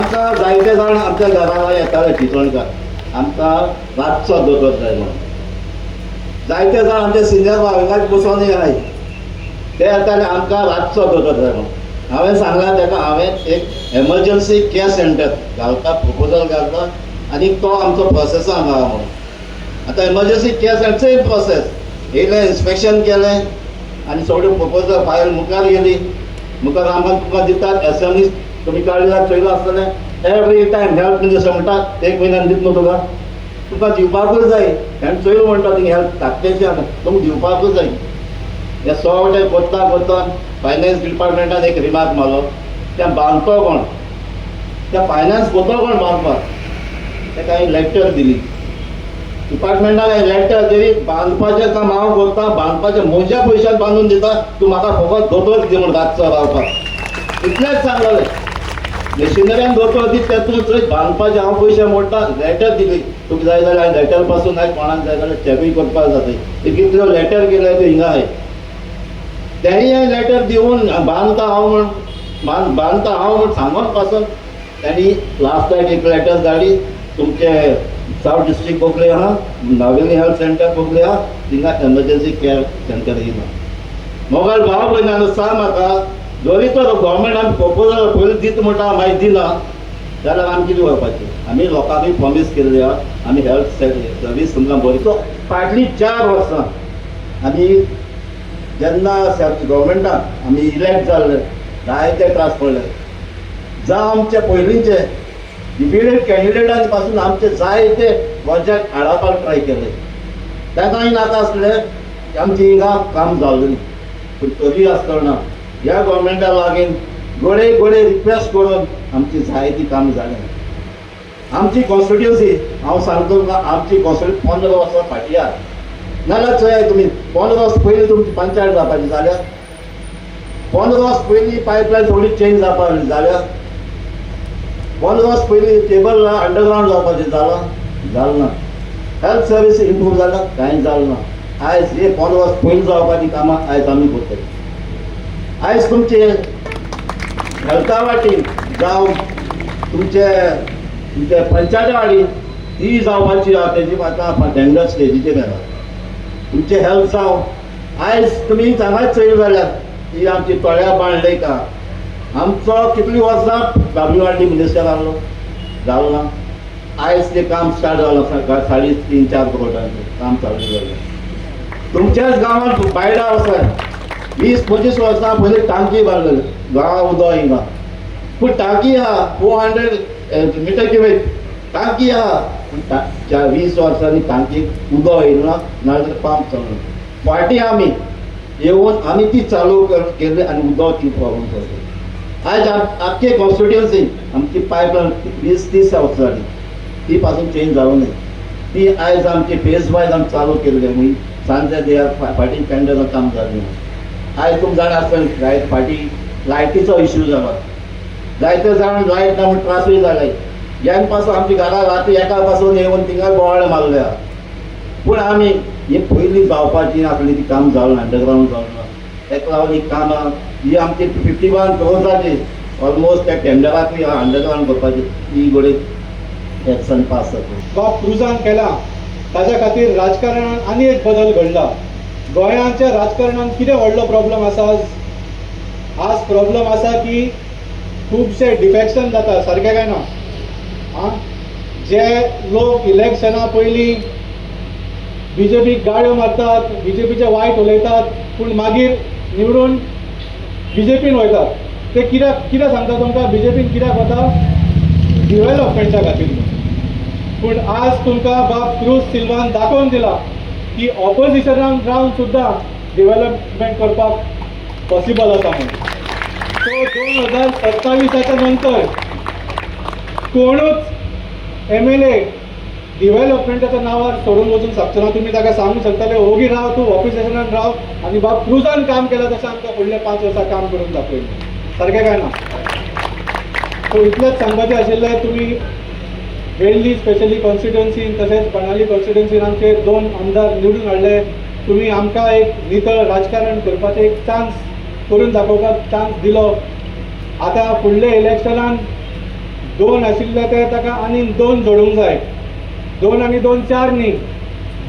आमकां जायते जाण आमच्या घरा येताले चिंचोणकार आमकां रातचो दोतोर जाय म्हणून. जायते जाण आमचे सिनियर भाविकांत बसून आहाय ते येताले आमकां रातचो दोतोर जाय म्हणून. हांवें सांगलां ताका हांवें एक एमर्जन्सी केअर सेंटर घालता प्रपोजल घालता आनी तो आमचो प्रोसेसान आहा म्हणून. आतां एमर्जन्सी केअर सेंटरचेय प्रोसेस येयलें इन्स्पेक्शन केलें आनी सगळ्यो प्रपोजल फायल मुखार गेली. मुखार आमकां तुका दितात एसएमई तुमी काडल्यार चोयला आसतलें एवरी टायम हेल्थ म्हणजे म्हणटात 1 म्हयन्यान दित न्हू तुका दिवपाकूच जाय. हें चोयल म्हणटा थिंग हेल्थ धाकटेशें आसा तुमकां दिवपाकूच जाय. हे सगळें कोत्ता फायनान्स डिपार्टमेंटान एक रिमार्क मारलो तें बांदतो कोण त्या फायनान्स कोतो कोण बांदपाक ताका हांवें लॅटर दिली. डिपार्टमेंटान हांवें लॅटर दिली बांदपाचें काम हांव करता बांदपाचें म्हज्या पयशान बांदून दिता तूं म्हाका फकत दोतोर दी म्हूण रातचो रावपाक इतलेंच सांगलें. मशिनऱ्यान दोतोर दी तेतून थंय बांदपाचें हांव पयशे मोडटा. लॅटर दिली तुका जाय जाल्यार हांवें लॅटर पासून हांवें कोणाक जाय जाल्यार चॅकूय करपाक जाता. ते कितल्यो लॅटर केल्या त्यो हिंगा आहाय तेणी हांवें लॅटर दिवन बांदता हांव म्हूण बांदता हांव म्हूण सांगून पासून तेणी लास्ट टायम एक लॅटर धाडली तुमचे सावथ डिस्ट्रिक्ट बोगले आहा नावेली हेल्थ सेंटर बोगले आहा थिंगा एमर्जन्सी केअर सेंटर येयना. मोबायल भाव भयणान सांग म्हाका जरी तो गव्हर्मेंटान प्रपोजल पयलीं दित म्हणटा मागीर दिना जाल्यार आमी कितें करपाचें. आमी लोकांकूय प्रॉमीस केल्ली आहा आमी हेल्थ सर्वीस तुमकां बरी. सो फाटलीं 4 वर्सां आमी जेन्ना गव्हर्मेंटान आमी इलेक्ट जाल्ले जायते त्रास पडले. जावं आमचे पयलींचे डिबेटेड कॅन्डिडेटां पासून आमचे जायते प्रोजेक्ट हाडपाक ट्राय केले ताकाय नाका आसलें आमची हिंगा काम जाल्लें न्ही. पूण तरी आसतना ह्या गव्हर्मेंटा लागीं गोडे रिक्वेस्ट करून आमची जायती काम जालें. आमची कॉन्स्टिट्युन्सी हांव सांगता तुमकां आमची कॉन्स्टिट्युन्सी 15 वर्सां फाटीं आहा. नाल्यार चोया तुमी 15 वर्स पयलीं तुमची पंचायत जावपाची जाल्यार 15 वर्स पयलीं पायपलायन थोडी चेंज जावपाची जाल्यार 15 वर्स पयलीं केबल अंडरग्रावंड जावपाचें जालां ना. हेल्थ सर्वीस इम्प्रूव जाला कांय जालें ना. आयज हे 15 वर्स पयलीं जावपाची कामां आयज आमी करतली. आयज तुमचे हेल्था वाटेन जावं तुमचे पंचायती वाडी ही जावपाची आहा तेजी आतां टेंडर स्टेजीचेर येता. तुमचे हेल्थ जावं आयज तुमी सांगात चोय जाल्यार ही आमची तोळ्या बाळ्ळेका आमचो कितलीं वर्सां WRD मिनिस्टर आहलो जालो ना. आयज तें काम स्टार्ट जालां 3.5-4 करोडांचें काम चालू जालें. तुमच्याच गांवांत बायडा आसा 20-25 वर्सां पयलीं टांकी बांदलेली गांवां उदक हिंगा. पूण टांकी आहा 400 मिटर क्युबीक टांकी आहा पूण 20 वर्सांनी टांकीक उदक येयना नाजाल्यार पंप चालू. फाटीं आमी येवन आमी ती चालू केली आनी उदक ती प्रॉब्लम जाली. आयज आख्खे कॉन्स्टिट्युन्सी आमची पायपलायन 20-30 वर्सां जाली ती पासून चेंज जावं न्ही. ती आयज आमची फेज वायज आमी चालू केल्ली खंय सांजे देयार फाटीं टेंडरां काम जालें. आयज तुमकां जाणा आसतलें फाटीं लायटीचो इश्यू जालो. जायते जाण लायट ना म्हूण त्रासूय जाले. ह्यान पासून आमची घरा राती एका पासून येवन थिंगा बोवाळे मारले आहा. पूण आमी ही पयलीं जावपाची आसली ती काम जावं ना अंडरग्रावंड जावं ना. ताका लागून ही कामां ही आमची 51 करोडाची ऑलमोस्ट त्या टेंडराकूय अंडरग्रावंड करपाची ही गोडे एक्शन पास जाता. बाब क्रुजान केला ताच्या खातीर राजकारणान आनी एक बदल घडला. गोंयांच्या राजकारणान कितें व्हडलो प्रॉब्लम आसा आज प्रॉब्लम आसा की खुबशे डिफेक्शन जाता सारकें काय ना. जे लोक इलेक्शना पयलीं BJPक गाळ्यो मारतात BJPचे वायट उलयतात पूण मागीर निवडून BJPन वयतात. ते कित्याक सांगता तुमकां BJPन कित्याक वता डिवेलपमेंटा खातीर. पूण आज तुमकां बाब क्रूज सिल्वान दाखोवन दिला की ऑपोजिशनान रावन सुद्दां डिवेलपमेंट करपाक पॉसिबल आसा म्हणून. सो 2027च्या नंतर कोणूच MLA डिवेलपमेंटाच्या नांवार सोडून वचूंक शकचो ना. तुमी ताका सांगूंक शकतले ओगी राव तूं ऑपोजिशनान राव आनी बाब क्रुजान काम केलां तशें आमकां फुडले 5 वर्सां काम करून दाखयलें. सारकें काय ना. सो इतलेंच सांगपाचें आशिल्लें. तुमी वेल्ली स्पेशली कॉन्स्टिट्युन्सीन तशेंच कर्नाली कॉन्स्टिट्युन्सीन आमचे 2 आमदार निवडून हाडले. तुमी आमकां एक नितळ राजकारण करपाचें एक चान्स करून दाखोवपाक चान्स दिलो. आतां फुडले इलेक्शनान 2 आशिल्ले ते ताका आनी 2 जोडूंक जाय. 2 आनी 2 4 न्ही,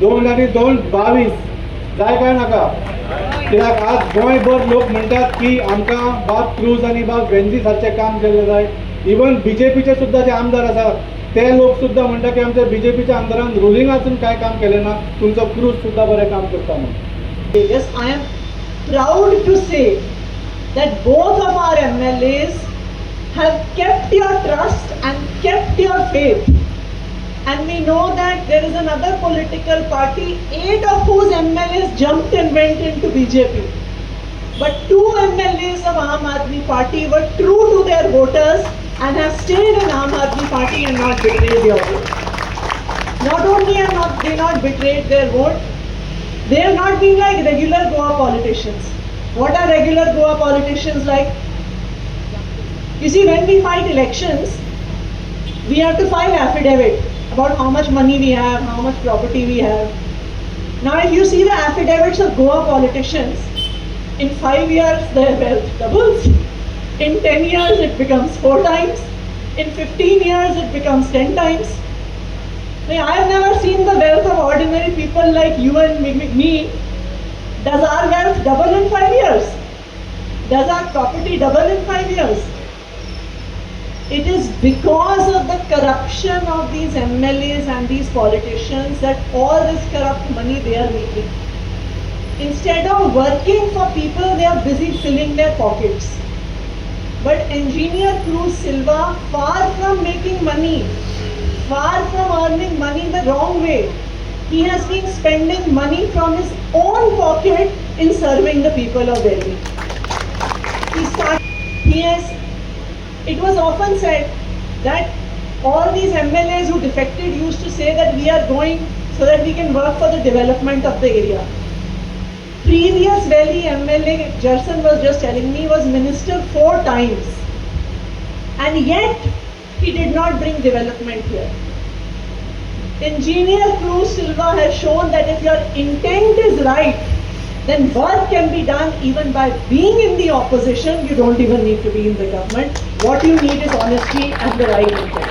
2 आनी 2 22 जाय काय नाका? कित्याक आज गोंयभर लोक म्हणटात की आमकां बाब क्रूज आनी बाब वेंजी सारकें काम केल्लें जाय. इवन बीजेपीचे सुद्धा जे आमदार आसात ते लोक सुद्धा म्हणटा की आमच्या बीजेपीच्या आमदारान रुलींग आसून काय काम केलें ना, तुमचो क्रूज सुद्धा बरें काम करता म्हणून. Yes, I am proud to say that both of our MLAs have kept your trust and kept your faith. And we know that there is another political party, 8 of whose MLAs jumped and went into BJP. But 2 MLAs of Aam Aadmi Party were true to their voters and have stayed in Aam Aadmi Party and not betrayed your vote. Not only have they not betrayed their vote, they have not been like regular Goa politicians. What are regular Goa politicians like? You see, when we fight elections, we have to file affidavit about how much money we have, how much property we have. Now, if you see the affidavits of Goa politicians, in 5 years their wealth doubles. In 10 years it becomes 4 times. In 15 years it becomes 10 times. I have never seen the wealth of ordinary people like you and me. Does our wealth double in 5 years? Does our property double in 5 years? It is because of the corruption of these MLAs and these politicians that all this corrupt money they are making. Instead of working for people, they are busy filling their pockets. But Engineer Cruz Silva, far from making money, far from earning money the wrong way, he has been spending money from his own pocket in serving the people of Delhi. It was often said that all these MLAs who defected used to say that we are going so that we can work for the development of the area. Previous Delhi MLA, Jerson was just telling me, was minister 4 times. And yet, he did not bring development here. Engineer Cruz Silva has shown that if your intent is right, then work can be done even by being in the opposition. You don't even need to be in the government. What you need is honesty and the right intent.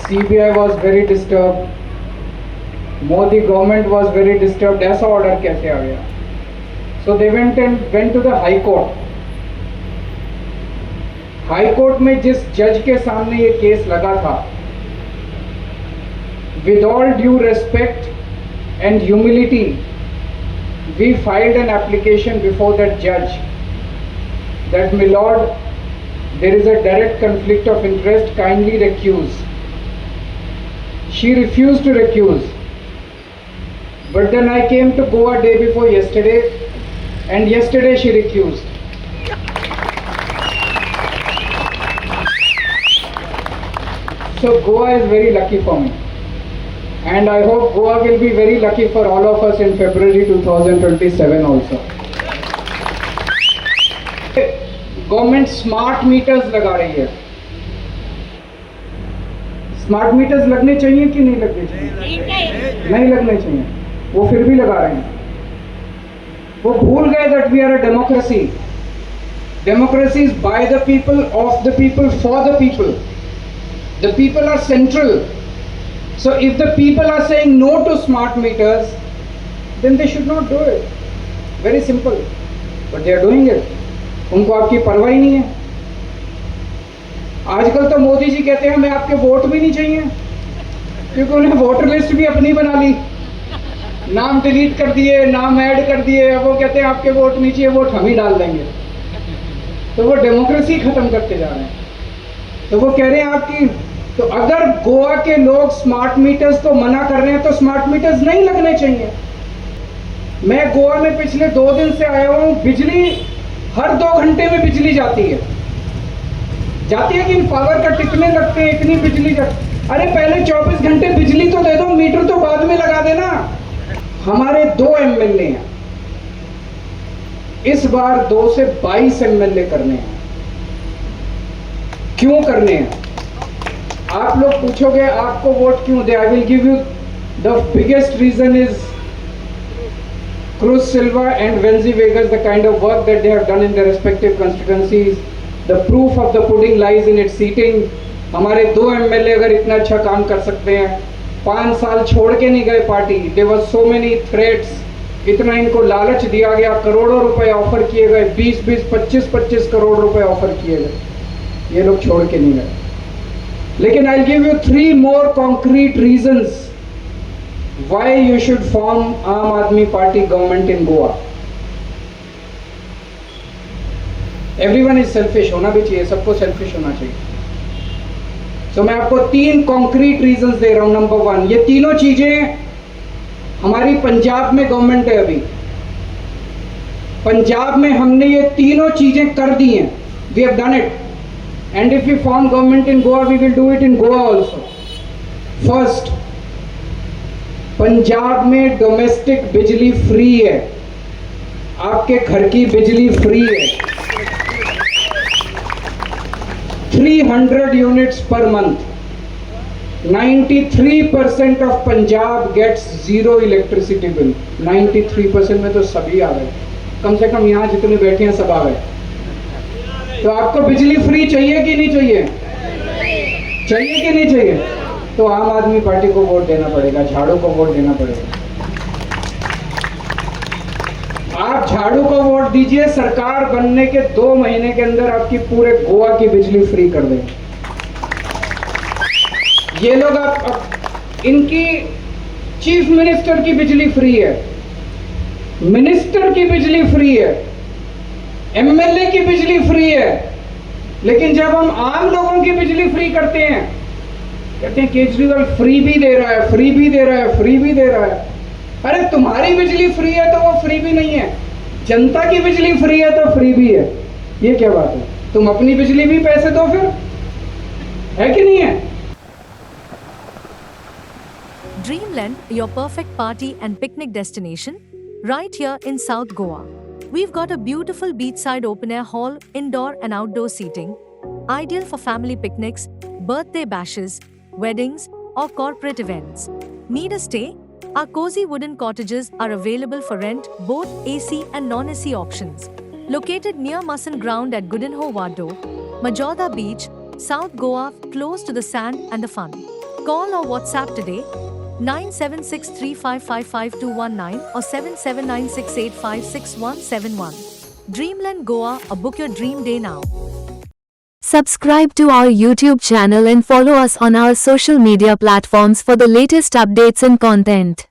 CBI was very disturbed. Modi government was very disturbed. ऐसा order कैसे आ गया? So they went to the High Court. High Court में जिस जज के सामने ये केस लगा था, with all due respect and humility, we filed an application before that judge that, my lord, there is a direct conflict of interest, kindly recuse. She refused to recuse. But then I came to Goa day before yesterday, and yesterday she recused. So Goa is very lucky for me. And I hope Goa will be very lucky for all of us in February 2027 also. Government smart meters लगा रही है. Smart meters लगने चाहिए कि नहीं लगने चाहिए? नहीं लगने चाहिए. वो फिर भी लगा रहे हैं. वो भूल गए that we are a democracy. Democracy is by the people, of the people, for the people. The people are central. So if the people are saying no to smart meters, then they should not do it. Very simple. But they are doing it. उनको आपकी परवाह ही नहीं है. आजकल तो मोदी जी कहते हैं हमें आपके वोट भी नहीं चाहिए, क्योंकि उन्हें वोटर लिस्ट भी अपनी बना ली, नाम डिलीट कर दिए, नाम ऐड कर दिए. अब वो कहते हैं आपके वोट नहीं चाहिए, वोट हम ही डाल देंगे. तो वो डेमोक्रेसी खत्म करते जा रहे हैं. तो वो कह रहे हैं आपकी, तो अगर गोवा के लोग स्मार्ट मीटर्स को मना कर रहे हैं तो स्मार्ट मीटर्स नहीं लगने चाहिए. मैं गोवा में पिछले 2 दिन से आया हूँ. बिजली हर 2 घंटे में बिजली जाती है कि पावर कट टिकने लगते हैं, इतनी बिजली अरे पहले 24 घंटे बिजली तो दे दो, मीटर तो बाद में लगा देना. हमारे 2 एमएलए हैं, इस बार 2 से 22 एमएलए करने हैं. क्यों करने हैं? आप लोग पूछोगे आपको वोट क्यों दे. I will give you the biggest reason is Cruz Silva and Venzi Vegas, the kind of work that they have done in their respective constituencies. The proof of the pudding lies in its seating. हमारे 2 MLA अगर इतना अच्छा काम कर सकते हैं, 5 साल छोड़ के नहीं गए party, there was so many threats, इतना इनको लालच दिया गया, करोड़ों रुपए ऑफर किए गए, 20-20, 25-25 करोड़ रुपए ऑफर किए गए, ये लोग छोड़ के नहीं गए। लेकिन I give you 3 more concrete reasons why you should form Aam Aadmi Party government in Goa. Everyone is selfish, होना भी चाहिए, सबको सेल्फिश होना चाहिए। तो मैं आपको 3 कॉन्क्रीट रीजंस दे रहा हूं। नंबर 1, ये तीनों चीजें हमारी पंजाब में गवर्नमेंट है, अभी पंजाब में हमने ये तीनों चीजें कर दी हैं, we have done it, and if we form government in Goa we will do it in Goa also. First, Punjab में डोमेस्टिक बिजली फ्री है, आपके घर की बिजली फ्री है, 300 units per month. 93% of Punjab gets zero electricity bill. 93% में तो सभी आ गए, कम से कम यहाँ जितने बैठे हैं सब आ गए। तो आपको बिजली फ्री चाहिए कि नहीं चाहिए? चाहिए कि नहीं चाहिए? तो आम आदमी पार्टी को वोट देना पड़ेगा, झाड़ू को वोट देना पड़ेगा। आप झाड़ू को वोट दीजिए, सरकार बनने के 2 महीने के अंदर आपकी पूरे गोवा की बिजली फ्री कर देंगे। ये लोग आप इनकी चीफ मिनिस्टर की बिजली फ्री है, मिनिस्टर की बिजली फ्री है, एमएलए की बिजली फ्री है, लेकिन जब हम आम लोगों की बिजली फ्री करते हैं, कहते हैं केजरीवाल फ्री भी दे रहा है, फ्री भी दे रहा है, फ्री भी दे रहा है। अरे तुम्हारी बिजली फ्री है तो वो फ्री भी नहीं है, जनता की बिजली फ्री है तो फ्री भी है, ये क्या बात है? तुम अपनी बिजली भी पैसे दो फिर, है कि नहीं है? Dreamland, your perfect party and picnic destination, right here in South Goa. We've got a beautiful beachside open-air hall, indoor and outdoor seating, ideal for family picnics, birthday bashes, weddings, or corporate events. Need a stay? Our cozy wooden cottages are available for rent, both AC and non-AC options. Located near Musson Ground at Goodenhoe Wado, Majorda Beach, South Goa, close to the sand and the fun. Call or WhatsApp today 9763555219 or 7796856171. Dreamland Goa, or book your dream day now. Subscribe to our YouTube channel and follow us on our social media platforms for the latest updates and content.